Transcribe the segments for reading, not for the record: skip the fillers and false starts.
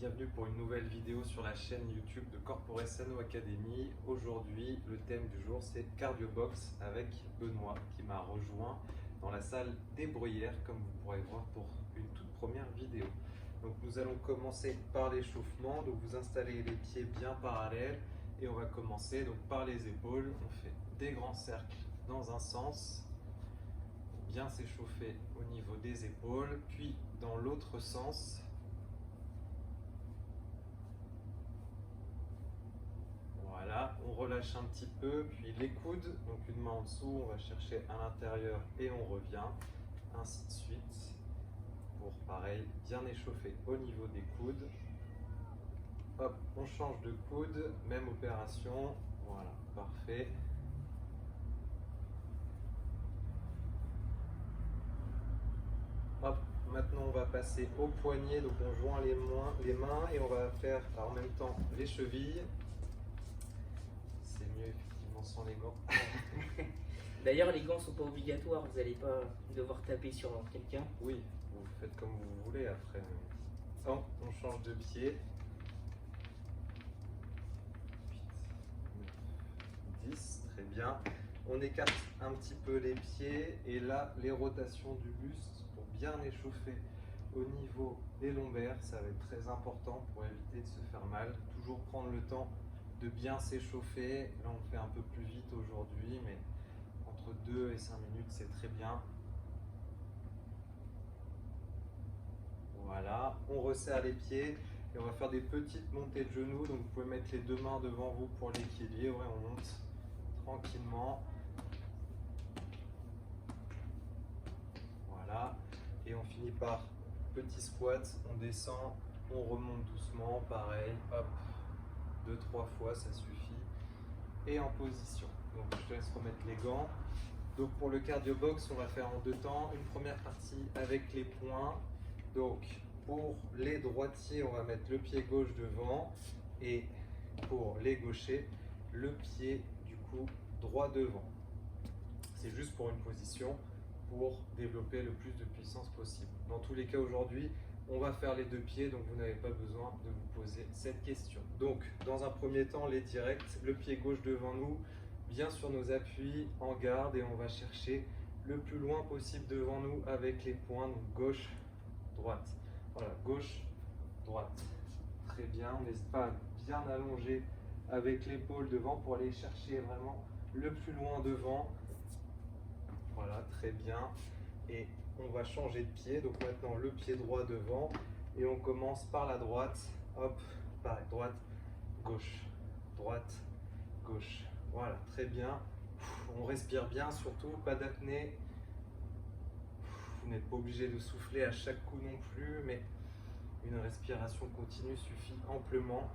bienvenue pour une nouvelle vidéo sur la chaîne YouTube de Corporate Sano Academy. Aujourd'hui, le thème du jour c'est Cardio Box avec Benoît qui m'a rejoint dans la salle des Bruyères, comme vous pourrez voir pour une toute première vidéo. Donc nous allons commencer par l'échauffement, donc vous installez les pieds bien parallèles et on va commencer donc par les épaules. On fait des grands cercles dans un sens, bien s'échauffer au niveau des épaules, puis dans l'autre sens. Voilà, on relâche un petit peu, puis les coudes, donc une main en dessous, on va chercher à l'intérieur et on revient, ainsi de suite, pour pareil, bien échauffer au niveau des coudes. Hop, on change de coude, même opération, voilà, parfait. Hop, maintenant on va passer au poignet, donc on joint les mains et on va faire en même temps les chevilles. C'est mieux effectivement sans les gants. D'ailleurs, les gants sont pas obligatoires, vous n'allez pas devoir taper sur quelqu'un. Oui, vous faites comme vous voulez après. Hop, on change de pied. 8, 9, 10, très bien. On écarte un petit peu les pieds et là, les rotations du buste pour bien échauffer au niveau des lombaires, ça va être très important pour éviter de se faire mal. Toujours prendre le temps de bien s'échauffer. Là, on fait un peu plus vite aujourd'hui, mais entre 2 et 5 minutes, c'est très bien. Voilà, on resserre les pieds et on va faire des petites montées de genoux. Donc, vous pouvez mettre les deux mains devant vous pour l'équilibre et on monte tranquillement. Voilà, et on finit par petit squat. On descend, on remonte doucement, pareil, hop. 2-3 fois, ça suffit. Et en position. Donc je te laisse remettre les gants. Donc pour le cardio box, on va faire en deux temps. Une première partie avec les poings. Donc pour les droitiers, on va mettre le pied gauche devant. Et pour les gauchers, le pied du coup droit devant. C'est juste pour une position pour développer le plus de puissance possible. Dans tous les cas aujourd'hui, on va faire les deux pieds, donc vous n'avez pas besoin de vous poser cette question. Donc, dans un premier temps, les directs, le pied gauche devant nous, bien sur nos appuis, en garde, et on va chercher le plus loin possible devant nous avec les poings, donc gauche, droite. Voilà, gauche, droite. Très bien, on n'hésite pas à bien allonger avec l'épaule devant pour aller chercher vraiment le plus loin devant. Voilà, très bien. Et on va changer de pied, donc maintenant le pied droit devant et on commence par la droite, hop, pareil, droite, gauche, droite, gauche, voilà, très bien. On respire bien, surtout pas d'apnée, vous n'êtes pas obligé de souffler à chaque coup non plus, mais une respiration continue suffit amplement.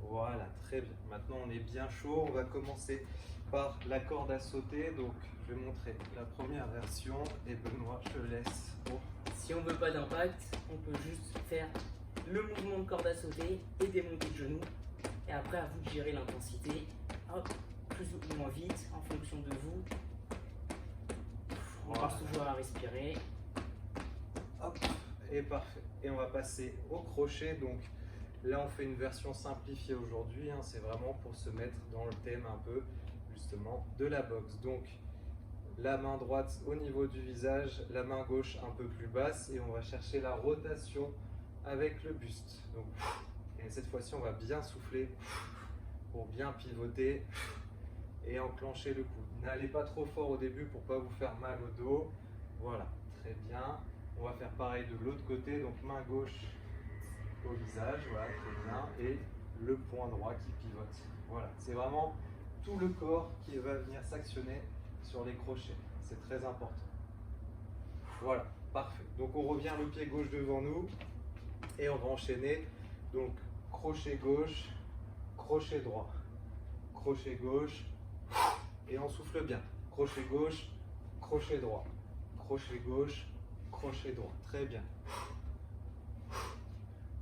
Voilà, très bien. Maintenant, on est bien chaud. On va commencer par la corde à sauter. Donc, je vais montrer la première version. Et Benoît, je te laisse. Bon. Si on veut pas d'impact, on peut juste faire le mouvement de corde à sauter et des montées de genoux. Et après, à vous de gérer l'intensité. Hop, plus ou moins vite en fonction de vous. On Voilà. pense toujours à respirer. Hop, et parfait. Et on va passer au crochet. Donc, là, on fait une version simplifiée aujourd'hui. Hein. C'est vraiment pour se mettre dans le thème un peu, justement, de la boxe. Donc, la main droite au niveau du visage, la main gauche un peu plus basse et on va chercher la rotation avec le buste. Donc, et cette fois-ci, on va bien souffler pour bien pivoter et enclencher le coude. N'allez pas trop fort au début pour pas vous faire mal au dos. Voilà, très bien. On va faire pareil de l'autre côté, donc main gauche au visage, voilà, très bien, et le poing droit qui pivote. Voilà, c'est vraiment tout le corps qui va venir s'actionner sur les crochets. C'est très important. Voilà, parfait. Donc on revient le pied gauche devant nous et on va enchaîner. Donc crochet gauche, crochet droit, crochet gauche et on souffle bien. Crochet gauche, crochet droit, crochet gauche, crochet droit. Très bien.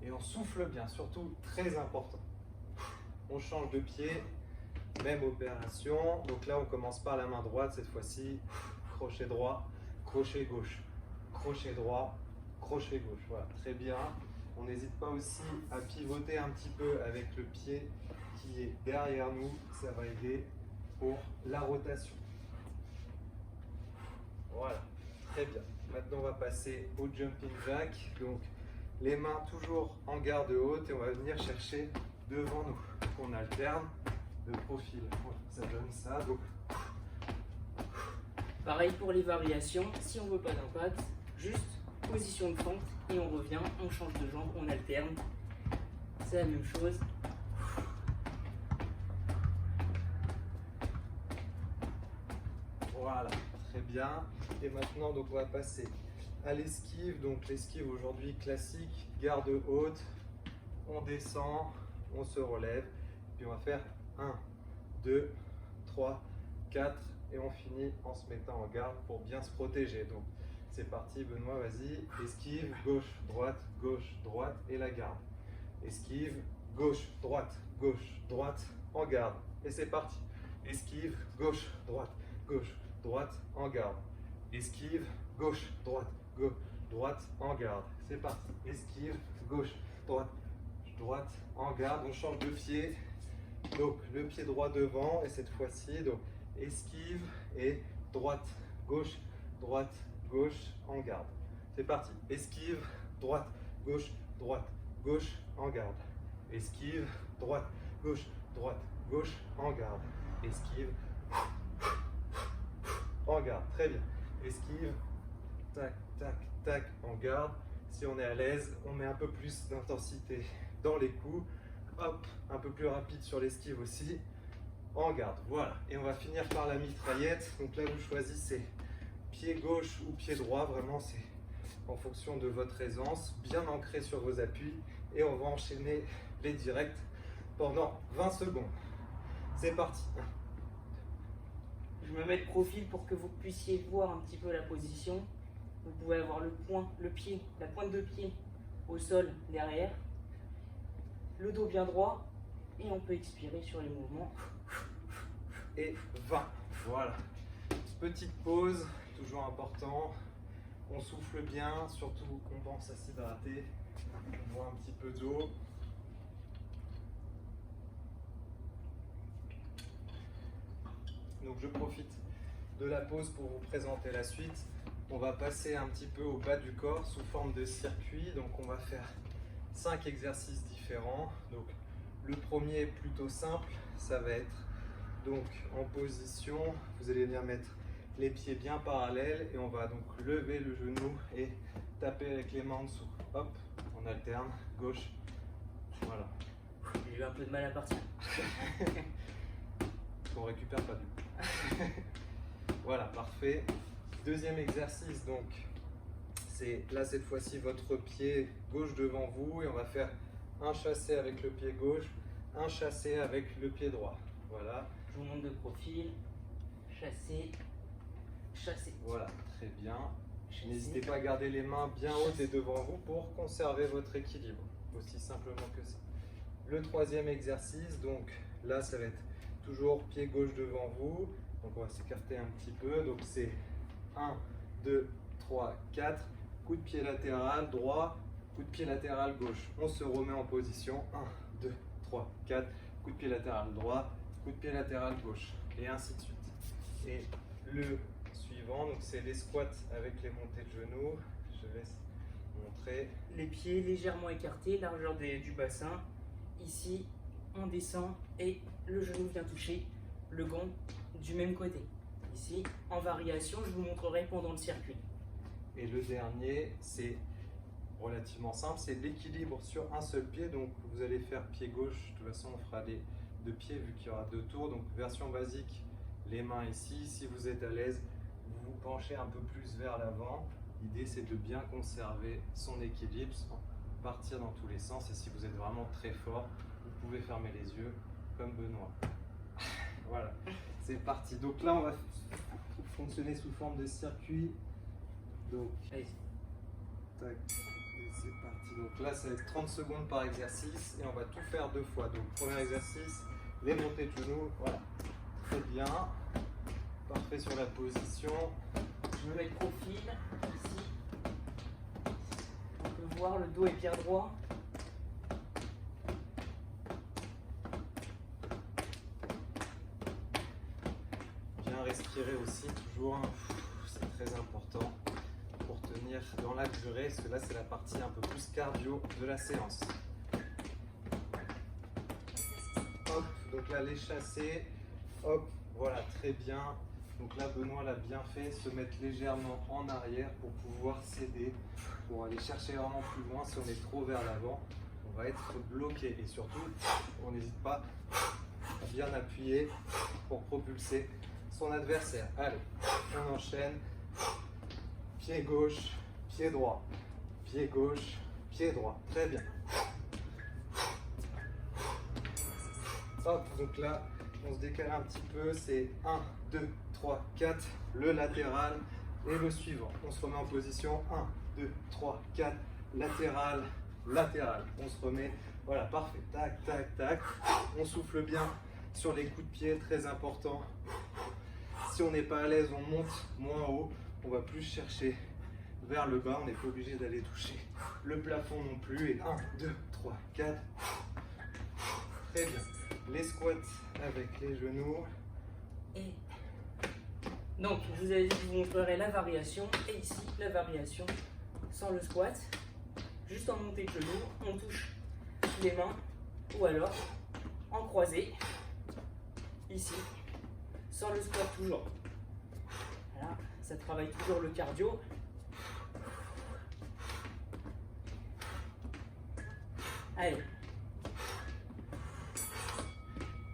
Et on souffle bien, surtout très important. On change de pied, même opération. Donc là, on commence par la main droite cette fois-ci. Crochet droit, crochet gauche, crochet droit, crochet gauche. Voilà, très bien. On n'hésite pas aussi à pivoter un petit peu avec le pied qui est derrière nous. Ça va aider pour la rotation. Voilà, très bien. Maintenant, on va passer au jumping jack. Donc, les mains toujours en garde haute et on va venir chercher devant nous. On alterne de profil. Voilà, ça donne ça. Donc, pareil pour les variations, si on veut pas d'impact, juste position de fente et on revient, on change de jambe, on alterne. C'est la même chose. voilà, très bien. Et maintenant, donc, on va passer à l'esquive. Donc, l'esquive aujourd'hui classique, garde haute. On descend, on se relève. Puis on va faire 1, 2, 3, 4. Et on finit en se mettant en garde pour bien se protéger. Donc, c'est parti, Benoît, vas-y. Esquive, gauche, droite et la garde. Esquive, gauche, droite, en garde. Et c'est parti. Esquive, gauche, droite, en garde. Esquive, gauche, droite, en garde. C'est parti. Esquive, gauche, droite, en garde. On change de pied. Donc, le pied droit devant et cette fois-ci, donc, esquive et droite, gauche, en garde. C'est parti. Esquive, droite, gauche, en garde. Esquive, droite, gauche, en garde. Esquive, en garde. Très bien. Esquive, tac, tac, tac, en garde. Si on est à l'aise, on met un peu plus d'intensité dans les coups. Hop, un peu plus rapide sur l'esquive aussi. En garde, voilà. Et on va finir par la mitraillette. Donc là, vous choisissez pied gauche ou pied droit. Vraiment, c'est en fonction de votre aisance. Bien ancré sur vos appuis. Et on va enchaîner les directs pendant 20 secondes. C'est parti. Je me mets de profil pour que vous puissiez voir un petit peu la position. Vous pouvez avoir le pied, la pointe de pied au sol derrière. Le dos bien droit. Et on peut expirer sur les mouvements. Et 20. Voilà. Petite pause, toujours important. On souffle bien, surtout qu'on pense à s'hydrater. On boit un petit peu d'eau. Donc je profite de la pause pour vous présenter la suite. On va passer un petit peu au bas du corps sous forme de circuit. Donc on va faire 5 exercices différents. Donc le premier est plutôt simple, ça va être donc en position, vous allez venir mettre les pieds bien parallèles et on va donc lever le genou et taper avec les mains en dessous. Hop, on alterne, gauche, voilà. J'ai eu un peu de mal à partir. On récupère pas du coup. Voilà, parfait. Deuxième exercice, donc c'est là cette fois-ci votre pied gauche devant vous et on va faire un chassé avec le pied gauche, un chassé avec le pied droit. Voilà. Je vous montre de profil. Chassé. Chassé. Voilà, très bien. Chassé. N'hésitez pas à garder les mains bien hautes et devant vous pour conserver votre équilibre. Aussi simplement que ça. Le troisième exercice, donc là ça va être toujours pied gauche devant vous. Donc on va s'écarter un petit peu. Donc c'est 1, 2, 3, 4. Coup de pied latéral droit, coup de pied latéral gauche. On se remet en position. 1, 2, 3, 4. Coup de pied latéral droit, coup de pied latéral gauche. Et ainsi de suite. Et le suivant, donc c'est les squats avec les montées de genoux. Je laisse montrer. Les pieds légèrement écartés, largeur du bassin. Ici, on descend et le genou vient toucher le gond du même côté. Ici, en variation, je vous montrerai pendant le circuit. Et le dernier, c'est relativement simple, c'est l'équilibre sur un seul pied. Donc vous allez faire pied gauche, de toute façon on fera les deux pieds vu qu'il y aura 2 tours. Donc version basique, les mains ici. Si vous êtes à l'aise, vous vous penchez un peu plus vers l'avant. L'idée c'est de bien conserver son équilibre sans partir dans tous les sens. Et si vous êtes vraiment très fort, vous pouvez fermer les yeux comme Benoît. Voilà, c'est parti. Donc là on va fonctionner sous forme de circuit. Donc, allez. Tac, et c'est parti. Donc là, ça va être 30 secondes par exercice et on va tout faire 2 fois. Donc, premier exercice, les montées de genoux. Voilà, très bien. Parfait sur la position. Je me mets de profil ici. voir, le dos est bien droit. Bien respirer aussi, toujours, c'est très important pour tenir dans la durée, parce que là c'est la partie un peu plus cardio de la séance. Hop, donc là les chassés, hop, voilà, très bien. Donc là Benoît l'a bien fait, se mettre légèrement en arrière pour pouvoir s'aider, pour aller chercher vraiment plus loin. Si on est trop vers l'avant, on va être bloqué. Et surtout, on n'hésite pas à bien appuyer pour propulser son adversaire. Allez, on enchaîne. Pied gauche, pied droit. Pied gauche, pied droit. Très bien. Hop, donc là, on se décale un petit peu. C'est 1, 2, 3, 4. Le latéral et le suivant. On se remet en position. 1, 2, 3, 4. Latéral, latéral. On se remet. Voilà, parfait. Tac, tac, tac. On souffle bien sur les coups de pied, très important. Si on n'est pas à l'aise, on monte moins haut. On va plus chercher vers le bas. On n'est pas obligé d'aller toucher le plafond non plus. Et 1, 2, 3, 4. Très bien. Les squats avec les genoux. Et donc, je vous avais dit que je vous montrerai la variation. Et ici, la variation sans le squat. Juste en montée de genoux, on touche les mains. Ou alors, en croisé. Ici. Sans le squat toujours. Voilà, ça travaille toujours le cardio. Allez.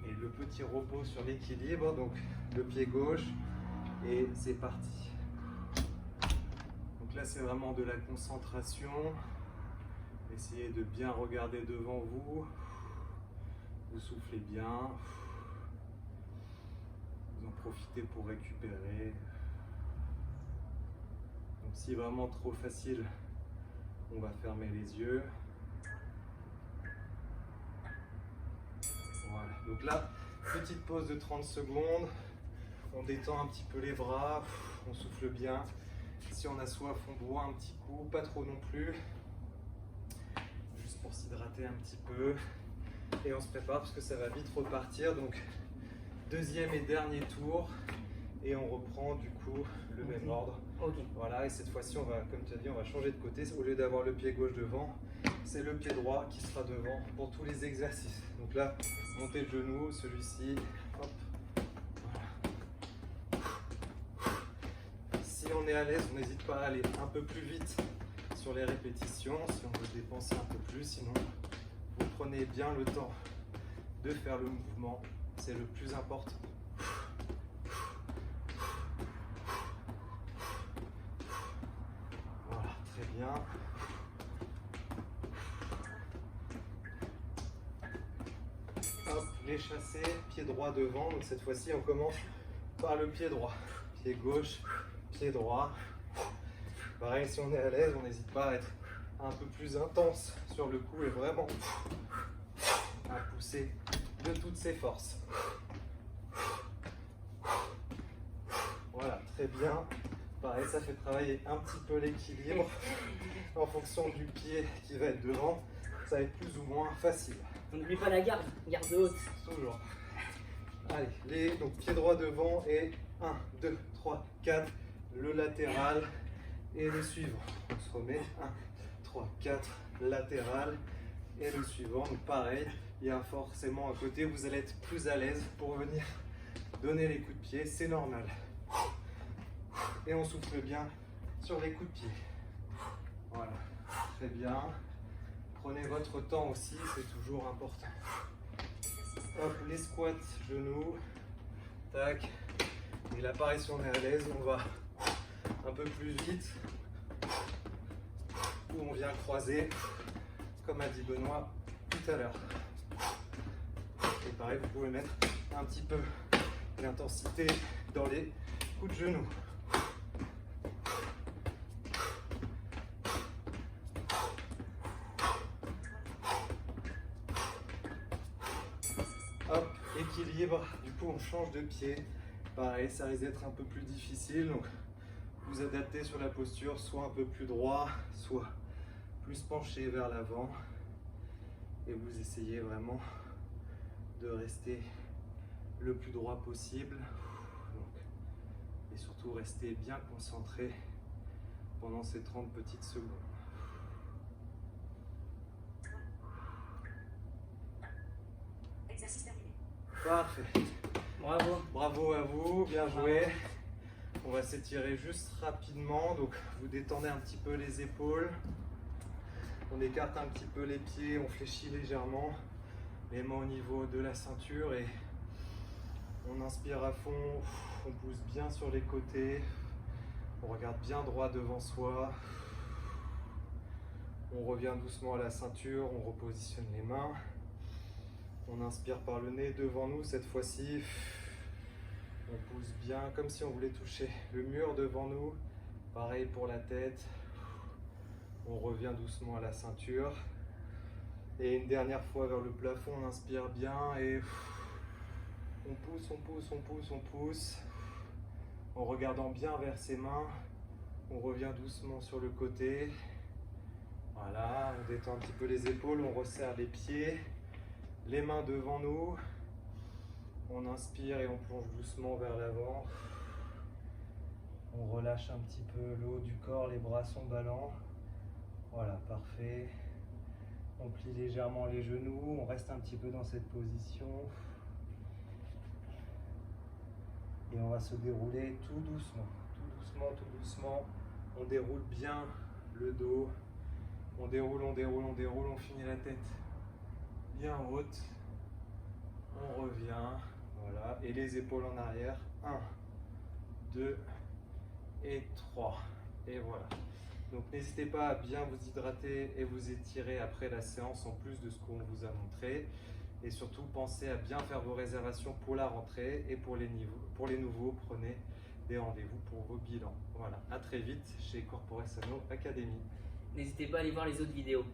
Et le petit repos sur l'équilibre, donc le pied gauche, et c'est parti. Donc là c'est vraiment de la concentration. Essayez de bien regarder devant vous. Vous soufflez bien. Vous en profitez pour récupérer. Donc si vraiment trop facile, on va fermer les yeux. Voilà, donc là, petite pause de 30 secondes. On détend un petit peu les bras, on souffle bien. Si on a soif, on boit un petit coup, pas trop non plus. Juste pour s'hydrater un petit peu. Et on se prépare parce que ça va vite repartir. Donc, deuxième et dernier tour. Et on reprend du coup le même ordre. Okay. Voilà, et cette fois-ci, on va, comme tu as dit, on va changer de côté. Au lieu d'avoir le pied gauche devant, c'est le pied droit qui sera devant pour tous les exercices. Donc là, montez le genou, celui-ci, hop. Voilà. Si on est à l'aise, on n'hésite pas à aller un peu plus vite sur les répétitions, si on veut dépenser un peu plus. Sinon, vous prenez bien le temps de faire le mouvement, c'est le plus important. Voilà, très bien. Hop, les chassés, pied droit devant. Donc cette fois-ci, on commence par le pied droit. Pied gauche, pied droit. Pareil, si on est à l'aise, on n'hésite pas à être un peu plus intense sur le coup et vraiment à pousser de toutes ses forces. Voilà, très bien. Pareil, ça fait travailler un petit peu l'équilibre en fonction du pied qui va être devant. Ça va être plus ou moins facile. On n'oublie pas la garde haute. Toujours. Allez, donc pied droit devant et 1, 2, 3, 4. Le latéral et le suivant. On se remet 1, 3, 4. Latéral et le suivant. Donc pareil, il y a forcément un côté où vous allez être plus à l'aise pour venir donner les coups de pied. C'est normal. Et on souffle bien sur les coups de pied. Voilà, très bien. Prenez votre temps aussi, c'est toujours important. Hop, les squats, genoux. Tac. Et là, pareil, si on est à l'aise, on va un peu plus vite. Ou on vient croiser, comme a dit Benoît tout à l'heure. Et pareil, vous pouvez mettre un petit peu d'intensité dans les coups de genoux. Hop, équilibre, du coup on change de pied. Pareil, ça risque d'être un peu plus difficile, donc vous adaptez sur la posture, soit un peu plus droit, soit plus penché vers l'avant et vous essayez vraiment de rester le plus droit possible. Et surtout rester bien concentré pendant ces 30 petites secondes. Exercice terminé. Parfait. Bravo. Bravo à vous, bien joué. On va s'étirer juste rapidement. Donc vous détendez un petit peu les épaules. On écarte un petit peu les pieds, on fléchit légèrement. Les mains au niveau de la ceinture et on inspire à fond. On pousse bien sur les côtés. On regarde bien droit devant soi. On revient doucement à la ceinture, on repositionne les mains. On inspire par le nez devant nous cette fois-ci. On pousse bien comme si on voulait toucher le mur devant nous. Pareil pour la tête. On revient doucement à la ceinture. Et une dernière fois vers le plafond, on inspire bien et on pousse, on pousse, on pousse, on pousse. En regardant bien vers ses mains, on revient doucement sur le côté. Voilà, on détend un petit peu les épaules, on resserre les pieds, les mains devant nous. On inspire et on plonge doucement vers l'avant. On relâche un petit peu le haut du corps, les bras sont ballants. Voilà, parfait. On plie légèrement les genoux, on reste un petit peu dans cette position. Et on va se dérouler tout doucement, tout doucement, tout doucement. On déroule bien le dos. On déroule, on déroule, on déroule, on finit la tête bien haute. On revient, voilà. Et les épaules en arrière. 1, 2 et 3. Et voilà. Donc n'hésitez pas à bien vous hydrater et vous étirer après la séance en plus de ce qu'on vous a montré. Et surtout, pensez à bien faire vos réservations pour la rentrée et pour les nouveaux, prenez des rendez-vous pour vos bilans. Voilà, à très vite chez Corporate Sano Academy. N'hésitez pas à aller voir les autres vidéos.